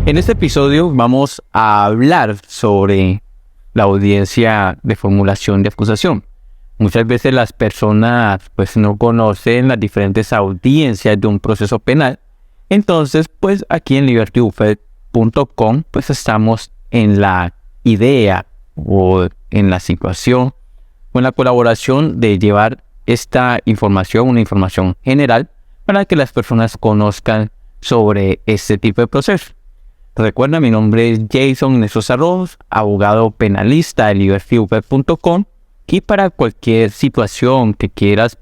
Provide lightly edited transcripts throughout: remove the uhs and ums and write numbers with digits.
En este episodio vamos a hablar sobre la audiencia de formulación de acusación. Muchas veces las personas no conocen las diferentes audiencias de un proceso penal. Entonces, aquí en libertybuffet.com estamos en la idea o en la situación o en la colaboración de llevar esta información, una información general, para que las personas conozcan sobre este tipo de proceso. Recuerda, mi nombre es Jason Nesos Arroz, abogado penalista de libertybuffet.com, y para cualquier situación que quieras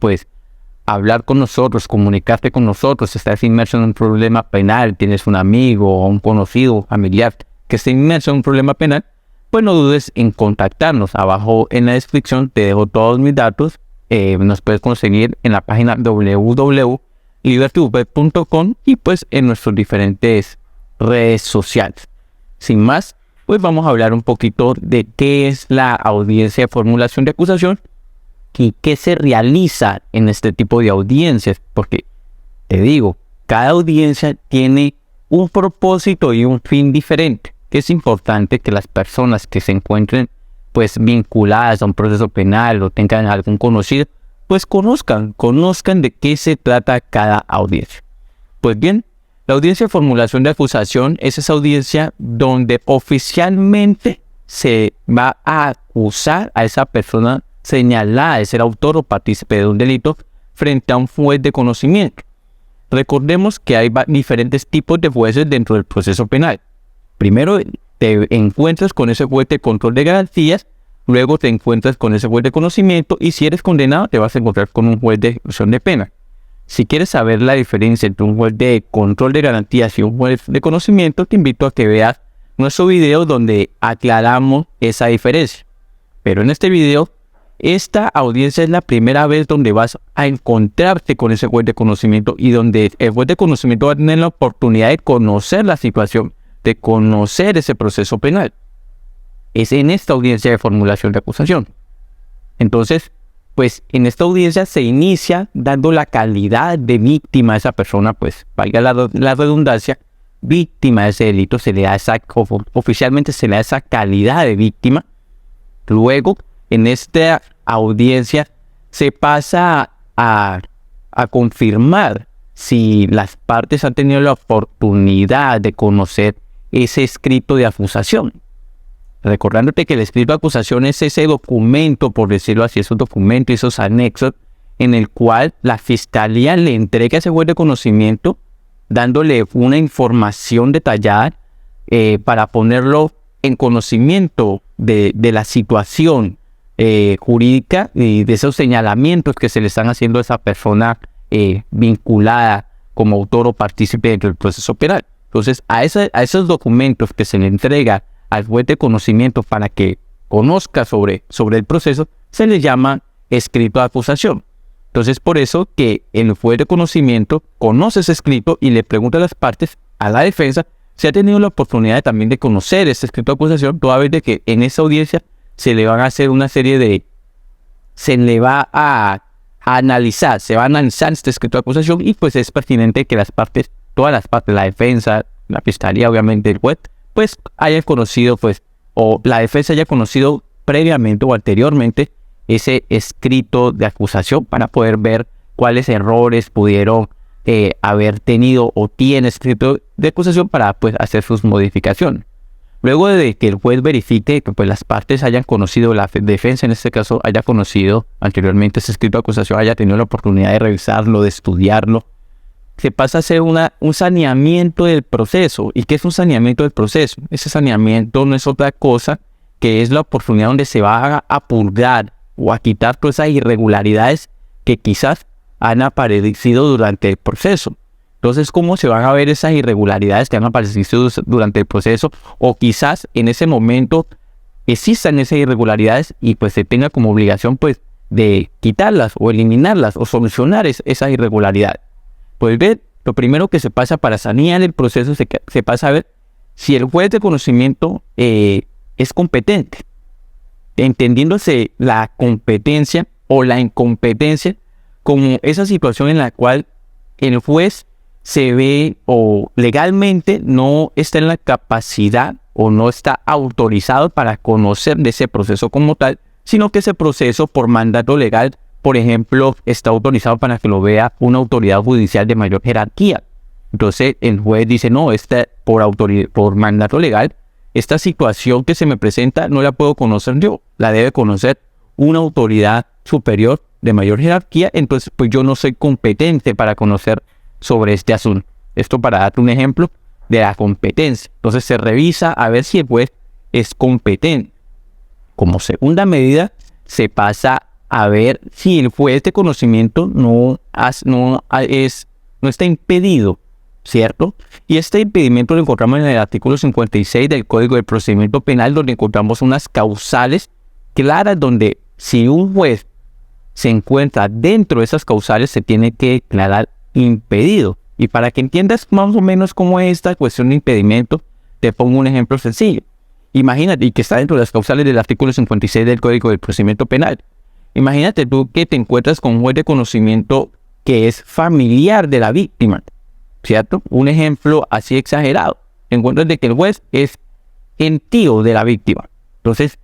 hablar con nosotros, comunicarte con nosotros, estás inmerso en un problema penal, tienes un amigo o un conocido, familiar que esté inmerso en un problema penal, no dudes en contactarnos. Abajo en la descripción te dejo todos mis datos. Nos puedes conseguir en la página www.libertybuffet.com y en nuestros diferentes redes sociales. Sin más, vamos a hablar un poquito de qué es la audiencia de formulación de acusación y qué se realiza en este tipo de audiencias, porque te digo, cada audiencia tiene un propósito y un fin diferente. Que es importante que las personas que se encuentren vinculadas a un proceso penal o tengan algún conocido, conozcan de qué se trata cada audiencia. Pues bien, la audiencia de formulación de acusación es esa audiencia donde oficialmente se va a acusar a esa persona señalada de ser autor o partícipe de un delito frente a un juez de conocimiento. Recordemos que hay diferentes tipos de jueces dentro del proceso penal. Primero te encuentras con ese juez de control de garantías, luego te encuentras con ese juez de conocimiento y si eres condenado te vas a encontrar con un juez de ejecución de pena. Si quieres saber la diferencia entre un juez de control de garantías y un juez de conocimiento, te invito a que veas nuestro video donde aclaramos esa diferencia. Pero en este video, esta audiencia es la primera vez donde vas a encontrarte con ese juez de conocimiento y donde el juez de conocimiento va a tener la oportunidad de conocer la situación, de conocer ese proceso penal. Es en esta audiencia de formulación de acusación. Entonces, en esta audiencia se inicia dando la calidad de víctima a esa persona, valga la redundancia, víctima de ese delito, oficialmente se le da esa calidad de víctima. Luego, en esta audiencia se pasa a confirmar si las partes han tenido la oportunidad de conocer ese escrito de acusación. Recordándote que el escrito de acusación es ese documento, por decirlo así, esos documentos, esos anexos, en el cual la fiscalía le entrega a ese juez de conocimiento, dándole una información detallada para ponerlo en conocimiento de la situación jurídica y de esos señalamientos que se le están haciendo a esa persona vinculada como autor o partícipe del proceso penal. Entonces, a esos documentos que se le entrega al juez de conocimiento para que conozca sobre el proceso, se le llama escrito de acusación. Entonces, por eso que el juez de conocimiento conoce ese escrito y le pregunta a las partes, a la defensa, si ha tenido la oportunidad también de conocer ese escrito de acusación, toda vez de que en esa audiencia se le van a hacer una serie de... se le va a analizar este escrito de acusación y es pertinente que todas las partes, la defensa, la fiscalía, obviamente el juez, hayan conocido, o la defensa haya conocido previamente o anteriormente ese escrito de acusación para poder ver cuáles errores pudieron haber tenido o tiene escrito de acusación para hacer sus modificaciones. Luego de que el juez verifique que las partes hayan conocido, la defensa en este caso haya conocido anteriormente ese escrito de acusación, haya tenido la oportunidad de revisarlo, de estudiarlo, se pasa a hacer un saneamiento del proceso. ¿Y qué es un saneamiento del proceso? Ese saneamiento no es otra cosa que es la oportunidad donde se va a purgar o a quitar todas esas irregularidades que quizás han aparecido durante el proceso. Entonces, ¿cómo se van a ver esas irregularidades que han aparecido durante el proceso? O quizás en ese momento existan esas irregularidades y se tenga como obligación de quitarlas o eliminarlas o solucionar esas irregularidades. Lo primero que se pasa para sanear el proceso se pasa a ver si el juez de conocimiento es competente, entendiéndose la competencia o la incompetencia como esa situación en la cual el juez se ve o legalmente no está en la capacidad o no está autorizado para conocer de ese proceso como tal, sino que ese proceso por mandato legal, por ejemplo, está autorizado para que lo vea una autoridad judicial de mayor jerarquía. Entonces el juez dice, no, por mandato legal, esta situación que se me presenta no la puedo conocer yo, la debe conocer una autoridad superior de mayor jerarquía, entonces pues yo no soy competente para conocer sobre este asunto. Esto para darte un ejemplo de la competencia. Entonces se revisa a ver si el juez es competente. Como segunda medida, se pasa a ver si el juez de conocimiento no está impedido, ¿cierto? Y este impedimento lo encontramos en el artículo 56 del Código del Procedimiento Penal, donde encontramos unas causales claras, donde si un juez se encuentra dentro de esas causales, se tiene que declarar impedido. Y para que entiendas más o menos cómo es esta cuestión de impedimento, te pongo un ejemplo sencillo. Imagínate, y que está dentro de las causales del artículo 56 del Código del Procedimiento Penal. Imagínate tú que te encuentras con un juez de conocimiento que es familiar de la víctima, ¿cierto? Un ejemplo así exagerado. Encuentras de que el juez es tío de la víctima. Entonces,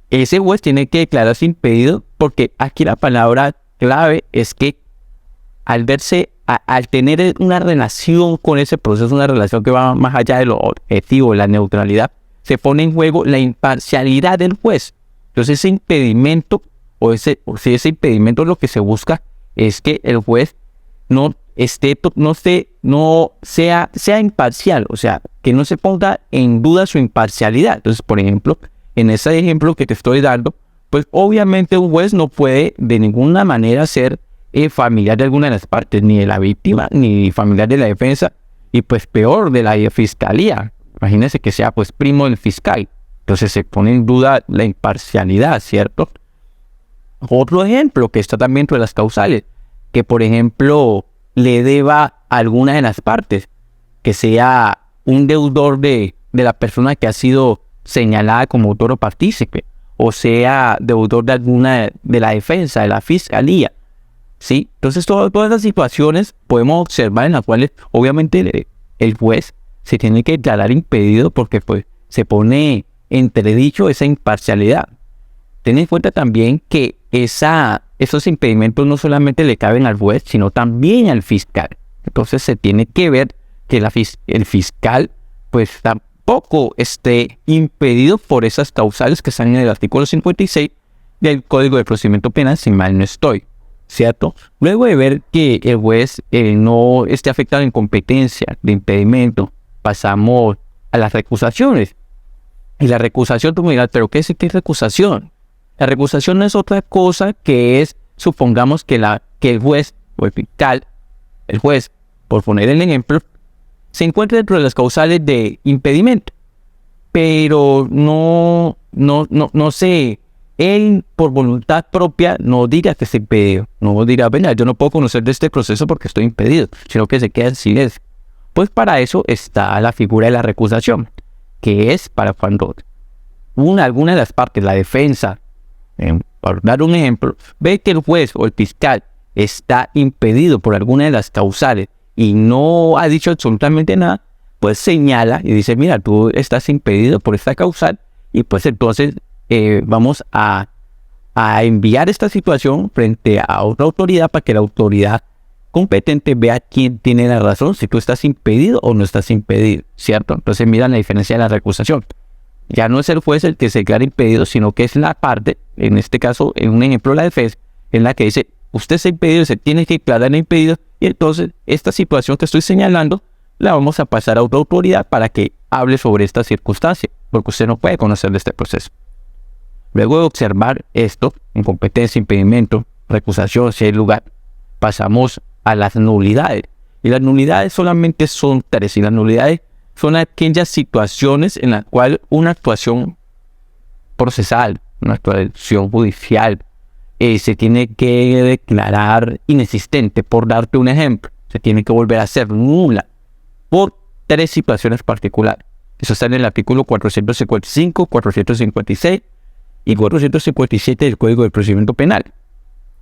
ese juez tiene que declararse impedido, porque aquí la palabra clave es que al tener una relación con ese proceso, una relación que va más allá de lo objetivo, de la neutralidad, se pone en juego la imparcialidad del juez. Entonces ese impedimento, ese impedimento, lo que se busca es que el juez sea imparcial, o sea, que no se ponga en duda su imparcialidad. Entonces, por ejemplo, en ese ejemplo que te estoy dando, pues obviamente un juez no puede de ninguna manera ser familiar de alguna de las partes, ni de la víctima, ni familiar de la defensa, y pues peor de la fiscalía. Imagínense que sea pues primo del fiscal. Entonces se pone en duda la imparcialidad, ¿cierto? Otro ejemplo que está también dentro de las causales, que por ejemplo le deba a alguna de las partes, que sea un deudor de la persona que ha sido señalada como autor o partícipe, o sea deudor de alguna de la defensa, de la fiscalía, ¿sí? Entonces todas esas situaciones podemos observar en las cuales obviamente el juez se tiene que declarar impedido, porque pues se pone entredicho esa imparcialidad. Ten en cuenta también que esos impedimentos no solamente le caben al juez, sino también al fiscal. Entonces se tiene que ver que el fiscal pues tampoco esté impedido por esas causales que están en el artículo 56 del Código de Procedimiento Penal, si mal no estoy, ¿cierto? Luego de ver que el juez no esté afectado en competencia de impedimento, pasamos a las recusaciones. Y la recusación, tú me dirás, ¿pero qué es recusación? La recusación no es otra cosa que es, supongamos que el juez o el fiscal, el juez, por poner el ejemplo, se encuentra dentro de las causales de impedimento, pero no sé, él por voluntad propia no diga que está impedido, no dirá, venga, yo no puedo conocer de este proceso porque estoy impedido, sino que se queda en silencio. Pues para eso está la figura de la recusación, que es para cuando alguna de las partes, la defensa, por dar un ejemplo, ve que el juez o el fiscal está impedido por alguna de las causales y no ha dicho absolutamente nada, pues señala y dice, mira, tú estás impedido por esta causal, y pues entonces vamos a enviar esta situación frente a otra autoridad para que la autoridad competente vea quién tiene la razón, si tú estás impedido o no estás impedido, ¿cierto? Entonces miran la diferencia de la recusación. Ya no es el juez el que se declara impedido, sino que es la parte, en este caso, en un ejemplo la defensa, en la que dice, usted está impedido, se tiene que declarar impedido, y entonces esta situación que estoy señalando la vamos a pasar a otra autoridad para que hable sobre esta circunstancia, porque usted no puede conocer de este proceso. Luego de observar esto, incompetencia, impedimento, recusación, si hay lugar, pasamos a las nulidades. Y las nulidades solamente son 3, y las nulidades son aquellas situaciones en las cuales una actuación procesal, una actuación judicial, se tiene que declarar inexistente. Por darte un ejemplo, se tiene que volver a ser nula por 3 situaciones particulares. Eso está en el artículo 455, 456 y 457 del Código del Procedimiento Penal.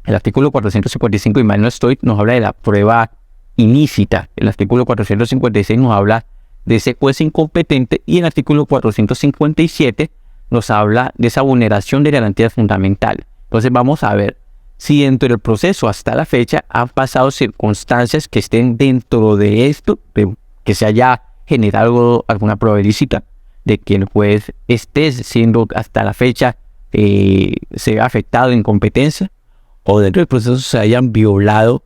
El artículo 455, y mal no estoy, nos habla de la prueba ilícita. El artículo 456 nos habla de ese juez incompetente y el artículo 457 nos habla de esa vulneración de garantías fundamentales. Entonces vamos a ver si dentro del proceso hasta la fecha han pasado circunstancias que estén dentro de esto, que se haya generado alguna prueba ilícita, de que el juez esté siendo hasta la fecha se ha afectado en competencia, o dentro del proceso se hayan violado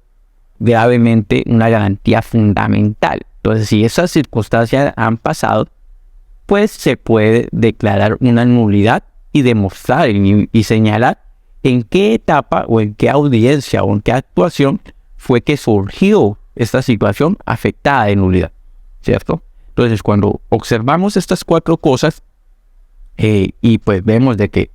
gravemente una garantía fundamental. Entonces, si esas circunstancias han pasado, pues se puede declarar una nulidad y demostrar y señalar en qué etapa o en qué audiencia o en qué actuación fue que surgió esta situación afectada de nulidad, ¿cierto? Entonces, cuando observamos estas cuatro cosas y pues vemos de que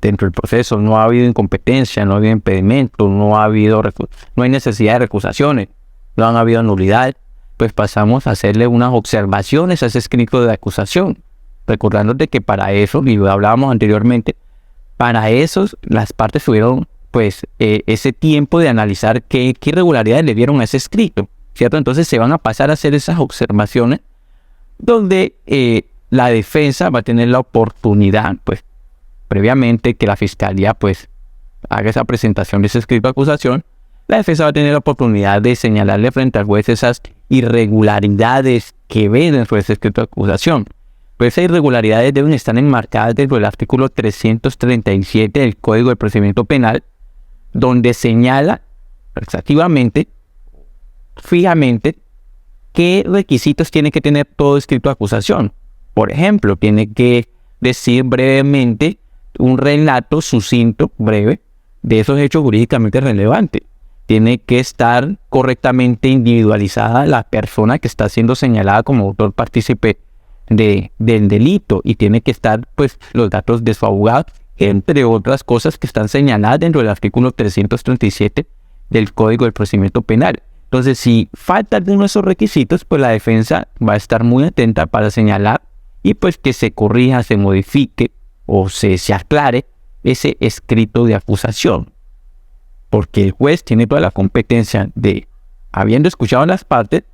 dentro del proceso no ha habido incompetencia, no ha habido impedimento, no hay necesidad de recusaciones, no han habido nulidad, pues pasamos a hacerle unas observaciones a ese escrito de acusación, recordando de que para eso, y lo hablábamos anteriormente, para eso las partes tuvieron pues ese tiempo de analizar qué irregularidades le dieron a ese escrito, ¿cierto? Entonces se van a pasar a hacer esas observaciones donde la defensa va a tener la oportunidad, pues, previamente que la fiscalía, pues, haga esa presentación de ese escrito de acusación, la defensa va a tener la oportunidad de señalarle frente al juez esas irregularidades que ve dentro de ese escrito de acusación. Pero esas irregularidades deben estar enmarcadas dentro del artículo 337 del Código de Procedimiento Penal, donde señala taxativamente, fijamente, qué requisitos tiene que tener todo escrito de acusación. Por ejemplo, tiene que decir brevemente un relato sucinto, breve, de esos hechos jurídicamente relevantes. Tiene que estar correctamente individualizada la persona que está siendo señalada como autor partícipe del delito, y tiene que estar pues los datos de su abogado, entre otras cosas que están señaladas dentro del artículo 337 del Código del Procedimiento Penal. Entonces, si falta alguno de esos requisitos, pues la defensa va a estar muy atenta para señalar y pues que se corrija, se modifique o se aclare ese escrito de acusación. Porque el juez tiene toda la competencia de, habiendo escuchado a las partes,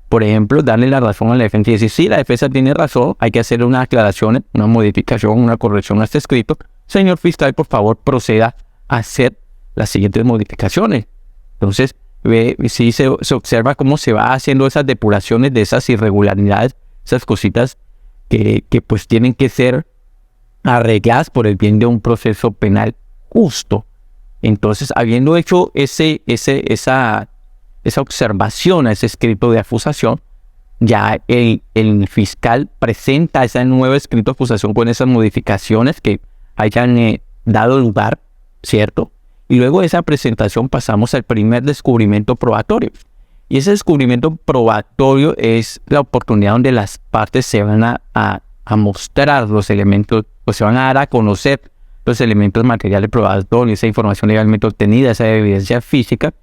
por ejemplo, darle la razón a la defensa y decir, sí, la defensa tiene razón, hay que hacer una aclaración, una modificación, una corrección a este escrito. Señor fiscal, por favor, proceda a hacer las siguientes modificaciones. Entonces, sí se observa cómo se va haciendo esas depuraciones de esas irregularidades, esas cositas que pues tienen que ser arregladas por el bien de un proceso penal justo. Entonces, habiendo hecho esa observación a ese escrito de acusación, ya el fiscal presenta ese nuevo escrito de acusación con esas modificaciones que hayan dado lugar, ¿cierto? Y luego de esa presentación pasamos al primer descubrimiento probatorio. Y ese descubrimiento probatorio es la oportunidad donde las partes se van a mostrar los elementos, o se van a dar a conocer los elementos materiales probatorios, esa información legalmente obtenida, esa evidencia física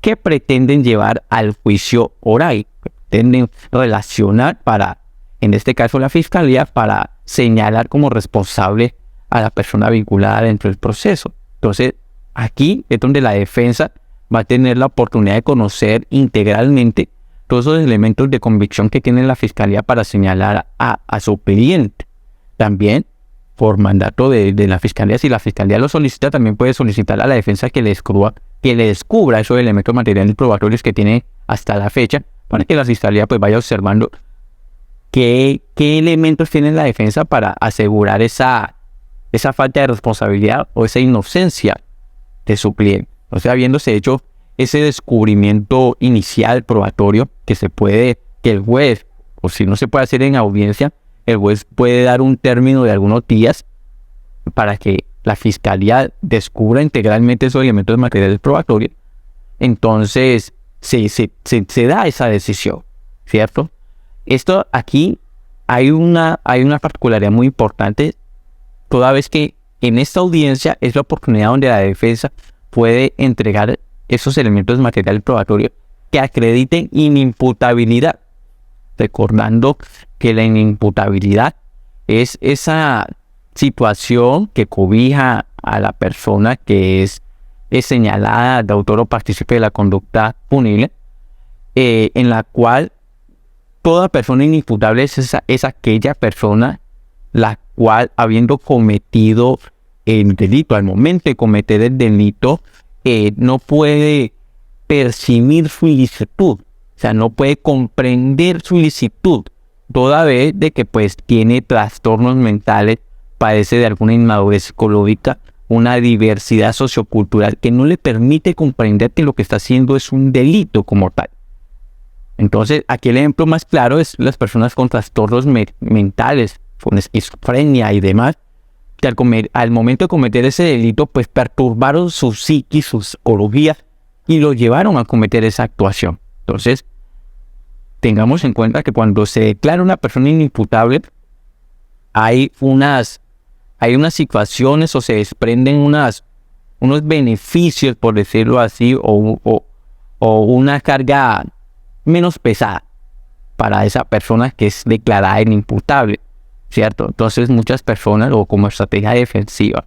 que pretenden llevar al juicio oral, pretenden relacionar para, en este caso la fiscalía, para señalar como responsable a la persona vinculada dentro del proceso. Entonces, aquí es donde la defensa va a tener la oportunidad de conocer integralmente todos esos elementos de convicción que tiene la fiscalía para señalar a su cliente. También, por mandato de la fiscalía, si la fiscalía lo solicita, también puede solicitar a la defensa que le descubra esos elementos materiales probatorios que tiene hasta la fecha, para que la fiscalía pues vaya observando qué elementos tiene la defensa para asegurar esa falta de responsabilidad o esa inocencia de su cliente. O sea, habiéndose hecho ese descubrimiento inicial probatorio que el juez, o si no se puede hacer en audiencia, el juez puede dar un término de algunos días para que la fiscalía descubra integralmente esos elementos materiales probatorios. Entonces se da esa decisión, ¿cierto? Esto aquí hay una particularidad muy importante, toda vez que en esta audiencia es la oportunidad donde la defensa puede entregar esos elementos materiales probatorios que acrediten inimputabilidad, recordando que la inimputabilidad es esa situación que cobija a la persona que es señalada de autor o partícipe de la conducta punible, en la cual toda persona inimputable es aquella persona la cual, habiendo cometido el delito, al momento de cometer el delito, no puede percibir su ilicitud, o sea, no puede comprender su ilicitud, toda vez de que pues tiene trastornos mentales, padece de alguna inmadurez psicológica, una diversidad sociocultural que no le permite comprender que lo que está haciendo es un delito como tal. Entonces, aquí el ejemplo más claro es las personas con trastornos mentales, con esquizofrenia y demás, que al momento de cometer ese delito, pues perturbaron su psiquis, su psicología, y lo llevaron a cometer esa actuación. Entonces, tengamos en cuenta que cuando se declara una persona inimputable, hay unas situaciones o se desprenden unos beneficios, por decirlo así, o una carga menos pesada para esa persona que es declarada inimputable, ¿cierto? Entonces muchas personas, o como estrategia defensiva,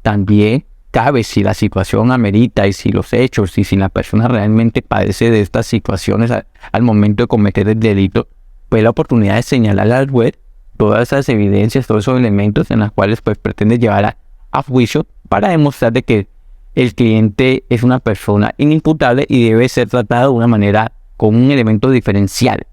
también cabe, si la situación amerita y si los hechos y si la persona realmente padece de estas situaciones al momento de cometer el delito, pues la oportunidad de señalar al juez todas esas evidencias, todos esos elementos en los cuales pues pretende llevar a juicio para demostrar de que el cliente es una persona inimputable y debe ser tratado de una manera con un elemento diferencial,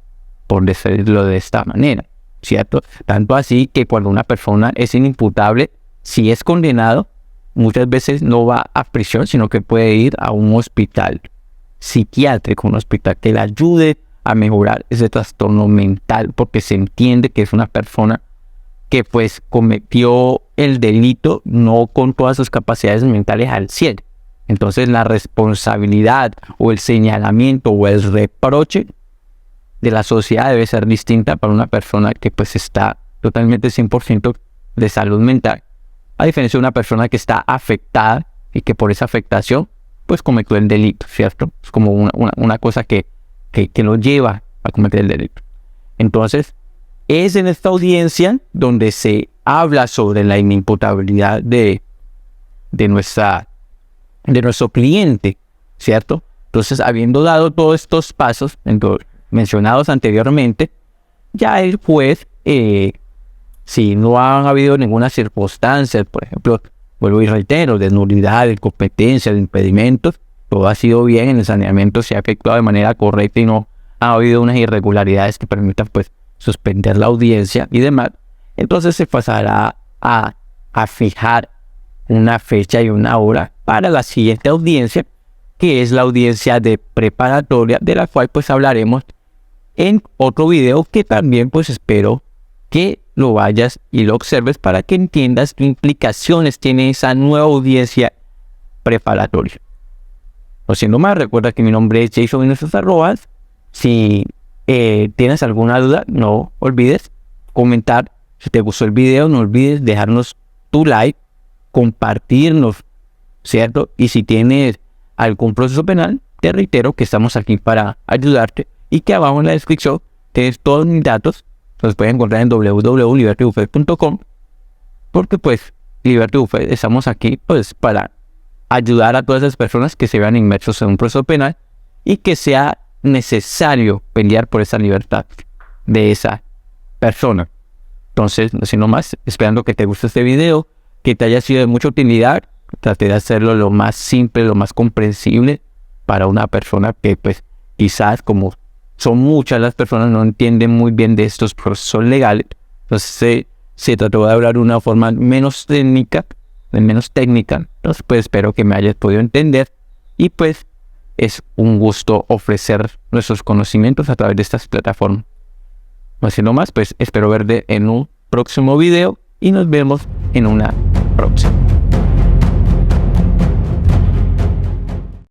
por decirlo de esta manera, ¿cierto? Tanto así que cuando una persona es inimputable, si es condenado, muchas veces no va a prisión, sino que puede ir a un hospital psiquiátrico, un hospital que le ayude a mejorar ese trastorno mental, porque se entiende que es una persona que pues cometió el delito no con todas sus capacidades mentales al 100. Entonces la responsabilidad o el señalamiento o el reproche de la sociedad debe ser distinta para una persona que pues está totalmente 100% de salud mental, a diferencia de una persona que está afectada y que por esa afectación pues cometió el delito, ¿cierto? Es como una cosa que lo lleva a cometer el delito. Entonces, es en esta audiencia donde se habla sobre la inimputabilidad de nuestro cliente, ¿cierto? Entonces, habiendo dado todos estos pasos mencionados anteriormente, ya el juez, si no han habido ninguna circunstancia, por ejemplo, vuelvo y reitero, de nulidad, de incompetencia, de impedimentos, todo ha sido bien, en el saneamiento se ha efectuado de manera correcta y no ha habido unas irregularidades que permitan pues suspender la audiencia y demás, entonces se pasará a fijar una fecha y una hora para la siguiente audiencia, que es la audiencia de preparatoria, de la cual pues hablaremos en otro video, que también pues espero que lo vayas y lo observes para que entiendas qué implicaciones tiene esa nueva audiencia preparatoria. No siendo más, recuerda que mi nombre es Jason Vinicius Arrobas. Si tienes alguna duda, no olvides comentar. Si te gustó el video, no olvides dejarnos tu like, compartirnos, ¿cierto? Y si tienes algún proceso penal, te reitero que estamos aquí para ayudarte y que abajo en la descripción tienes todos mis datos. Los puedes encontrar en www.libertybuffet.com, porque pues Liberty Buffet estamos aquí pues para ayudar a todas esas personas que se vean inmersos en un proceso penal y que sea necesario pelear por esa libertad de esa persona. Entonces, no siendo más, esperando que te guste este video, que te haya sido de mucha utilidad. Traté de hacerlo lo más simple, lo más comprensible para una persona que pues quizás, como son muchas las personas, no entienden muy bien de estos procesos legales. Entonces se trató de hablar de una forma menos técnica. Entonces pues espero que me hayas podido entender y pues es un gusto ofrecer nuestros conocimientos a través de estas plataformas. No siendo más, pues espero verte en un próximo video y nos vemos en una próxima.